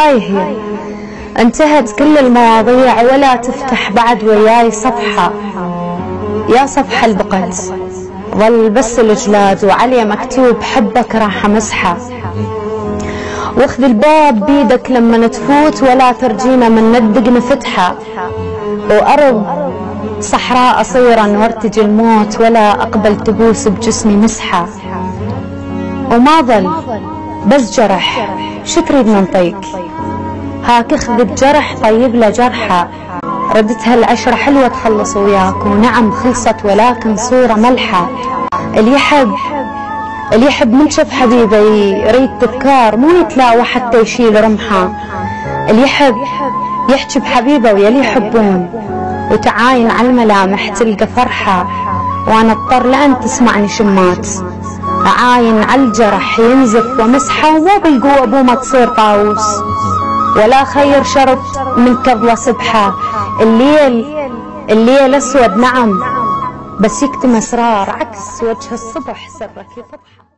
هاي هي انتهت كل المواضيع ولا تفتح بعد وياي صفحة. يا صفحة البقت ظل بس الجلاد وعليه مكتوب حبك راح امسحه. واخذ الباب بيدك لما تفوت ولا ترجينا من ندق نفتحه. وارض صحراء اصيرا وارتجي الموت ولا اقبل تبوس بجسمي مسحه. وما ظل بس جرح شو تريد ننطيك؟ هاك اخذ الجرح طيب له جرحه. ردتها العشرة حلوة تخلص وياك ونعم خلصت ولكن صورة ملحة. اللي يحب من شف حبيبه يريد تذكار مو يتلاوى حتى يشيل رمحه. اللي يحب يحكي بحبيبه ويلي يحبون وتعاين على الملامح تلقى فرحة. وانا اضطر لان تسمعني شمات اعاين على الجرح ينزف ومسحه. ومو بالقوة بو ما تصير طاووس ولا خير شرط من كظلة سبحة. الليل اسود نعم بس يكتم اسرار عكس وجه الصبح سرك يفضحه.